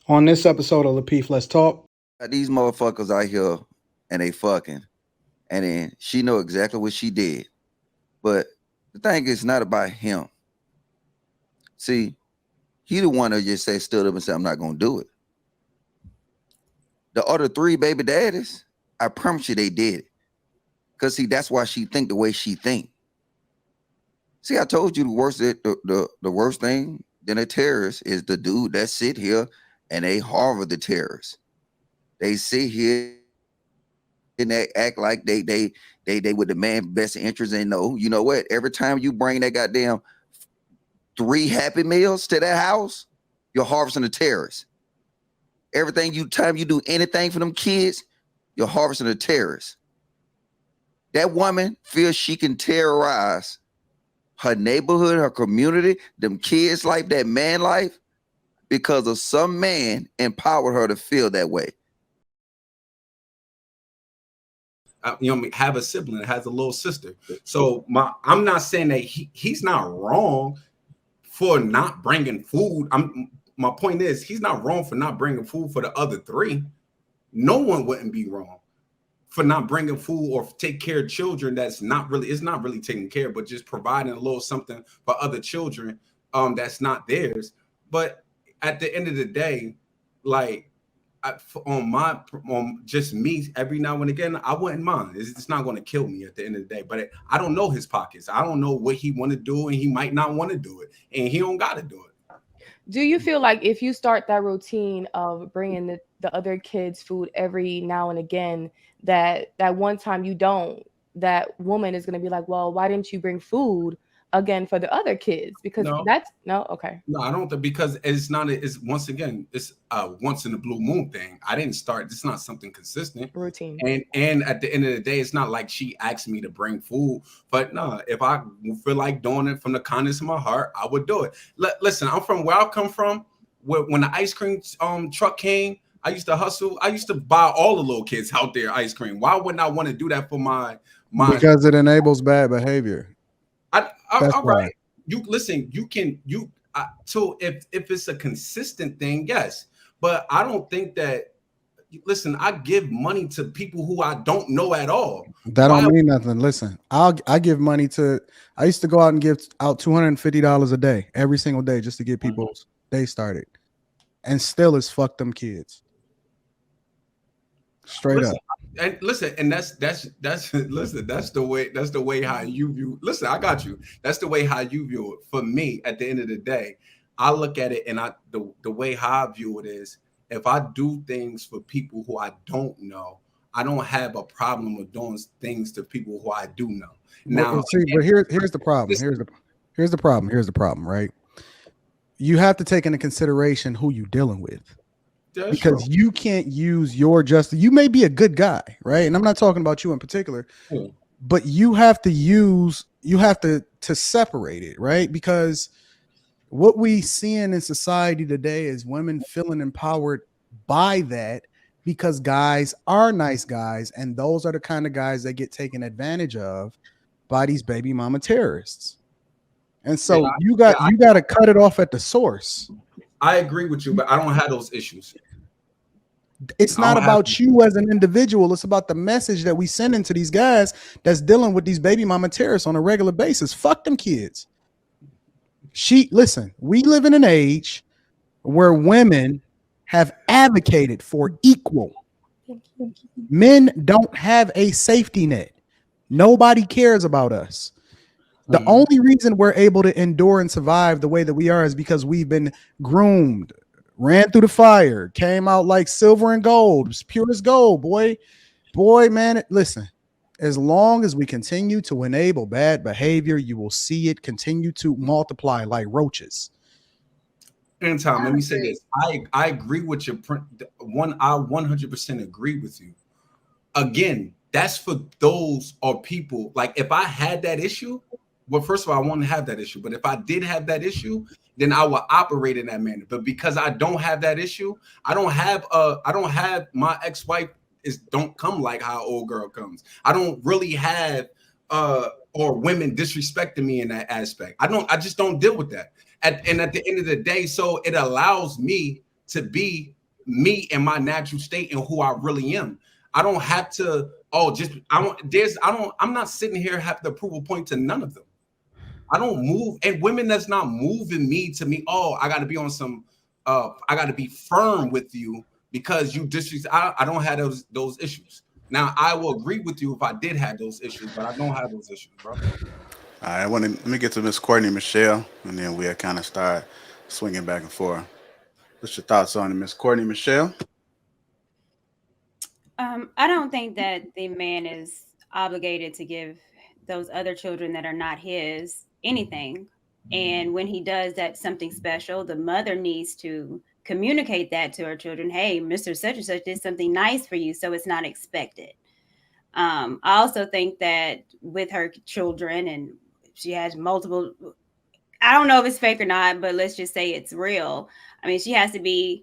On this episode of Lapeef, Let's Talk. These motherfuckers out here and they fucking, and then she know exactly what she did. But the thing is not about him. See, he the one that just said stood up and said, I'm not gonna do it. The other three baby daddies, I promise you they did it. Cause see, that's why she think the way she think. See, I told you the worst thing than a terrorist is the dude that sit here and they harbor the terrorists. They sit here and they act like they would demand best interest and know, you know what? Every time you bring that goddamn 3 Happy Meals to that house, you're harvesting the terrorists. Everything time you do anything for them kids, you're harvesting the terrorists. That woman feels she can terrorize her neighborhood, her community, them kids' life, that man life, because of some man empowered her to feel that way. Have a sibling that has a little sister. So I'm not saying that he's not wrong for not bringing food. My point is he's not wrong for not bringing food for the other three. No one wouldn't be wrong for not bringing food or take care of children. It's not really taking care, but just providing a little something for other children that's not theirs. But at the end of the day, like on just me, every now and again, I wouldn't mind. It's not going to kill me at the end of the day. But I don't know his pockets. I don't know what he want to do, and he might not want to do it, and he don't got to do it. Do you feel like if you start that routine of bringing the other kids food every now and again, that one time you don't, that woman is going to be like, well, why didn't you bring food again for the other kids? Because okay. No, I don't think, because it's once again, it's once in a blue moon thing. I didn't start. It's not something consistent routine. And at the end of the day, it's not like she asked me to bring food. But no, if I feel like doing it from the kindness of my heart, I would do it. Listen, I'm from where I come from. When the ice cream truck came, I used to hustle. I used to buy all the little kids out there ice cream. Why wouldn't I want to do that for my? Because it enables bad behavior. All right. You listen. So if it's a consistent thing, yes. But I don't think that. Listen, I give money to people who I don't know at all. That don't mean nothing. Listen, I give money to. I used to go out and give out $250 a day every single day just to get people's day started, and still it's fuck them kids. Straight up. And listen, and that's listen, that's the way how you view. Listen, I got you. That's the way how you view it. For me, at the end of the day, I look at it, and the way how I view it is, if I do things for people who I don't know, I don't have a problem with doing things to people who I do know. Now, but here's the problem. Here's the problem, right? You have to take into consideration who you're dealing with. Because you can't use your justice. You may be a good guy, right? And I'm not talking about you in particular, but you have to separate it, right? Because what we seeing in society today is women feeling empowered by that, because guys are nice guys, and those are the kind of guys that get taken advantage of by these baby mama terrorists. And so you got to cut it off at the source. I agree with you, but I don't have those issues. It's not about you as an individual. It's about the message that we send into these guys that's dealing with these baby mama terrorists on a regular basis. Fuck them kids. Listen, we live in an age where women have advocated for equal. Men don't have a safety net. Nobody cares about us. The only reason we're able to endure and survive the way that we are is because we've been groomed, ran through the fire, came out like silver and gold, pure as gold, boy, man. Listen, as long as we continue to enable bad behavior, you will see it continue to multiply like roaches. Anytime, let me say this. I agree with your one. I 100% agree with you. Again, that's for those or people. Like, if I had that issue, well, first of all, I wouldn't have that issue. But if I did have that issue, then I would operate in that manner. But because I don't have that issue, I don't have my ex-wife don't come like how old girl comes. I don't really have or women disrespecting me in that aspect. I just don't deal with that. And at the end of the day, so it allows me to be me in my natural state and who I really am. I don't have to, I'm not sitting here having to prove a point to none of them. I don't move, and women that's not moving me to me, I got to be on some, I got to be firm with you because you disrespect. I don't have those issues. Now, I will agree with you if I did have those issues, but I don't have those issues, bro. All right, let me get to Miss Courtney Michelle, and then we'll kind of start swinging back and forth. What's your thoughts on it, Miss Courtney Michelle? I don't think that the man is obligated to give those other children that are not his anything. And when he does that something special, the mother needs to communicate that to her children. Hey, Mr. Such and Such did something nice for you, so it's not expected. I also think that with her children, and she has multiple, I don't know if it's fake or not, but let's just say it's real. I mean, she has to be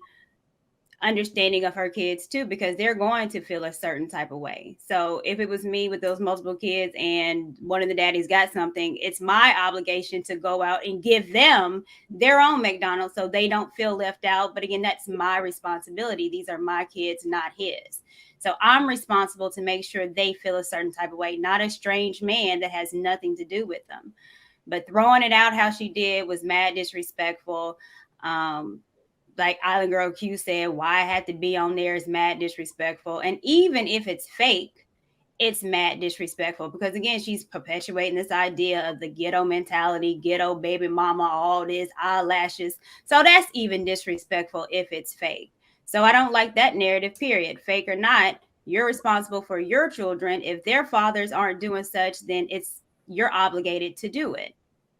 understanding of her kids too, because they're going to feel a certain type of way. So if it was me with those multiple kids and one of the daddies got something, it's my obligation to go out and give them their own McDonald's so they don't feel left out. But again, that's my responsibility. These are my kids, not his. So I'm responsible to make sure they feel a certain type of way, not a strange man that has nothing to do with them. But throwing it out how she did was mad disrespectful. Like Island Girl Q said, why I had to be on there is mad disrespectful. And even if it's fake, it's mad disrespectful because, again, she's perpetuating this idea of the ghetto mentality, ghetto baby mama, all this, eyelashes. So that's even disrespectful if it's fake. So I don't like that narrative, period. Fake or not, you're responsible for your children. If their fathers aren't doing such, then you're obligated to do it.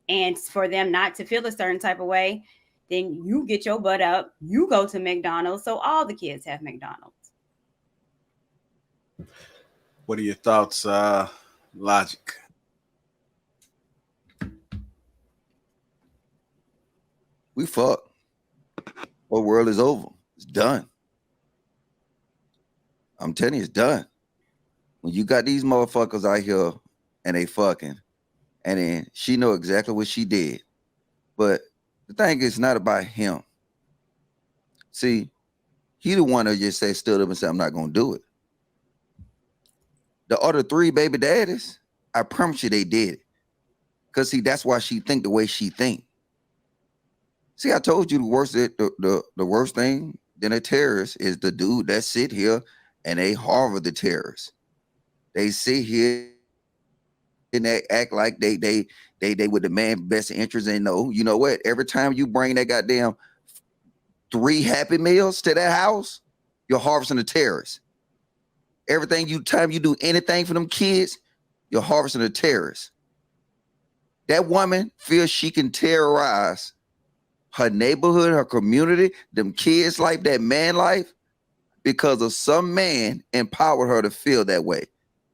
And for them not to feel a certain type of way, then you get your butt up, you go to McDonald's, so all the kids have McDonald's. What are your thoughts, Logic? We fuck. The world is over. It's done. I'm telling you, it's done. When you got these motherfuckers out here and they fucking, and then she know exactly what she did. But the thing is not about him. See, he the one that just stood up and said, I'm not going to do it. The other 3 baby daddies, I promise you they did it. Because, see, that's why she think the way she think. See, I told you the worst thing than a terrorist is the dude that sit here and they harbor the terrorists. They sit here and they act like they would demand best interest and know, you know what? Every time you bring that goddamn 3 Happy Meals to that house, you're harvesting the terrorists. Time you do anything for them kids, you're harvesting the terrorists. That woman feels she can terrorize her neighborhood, her community, them kids' life, that man life, because of some man empowered her to feel that way.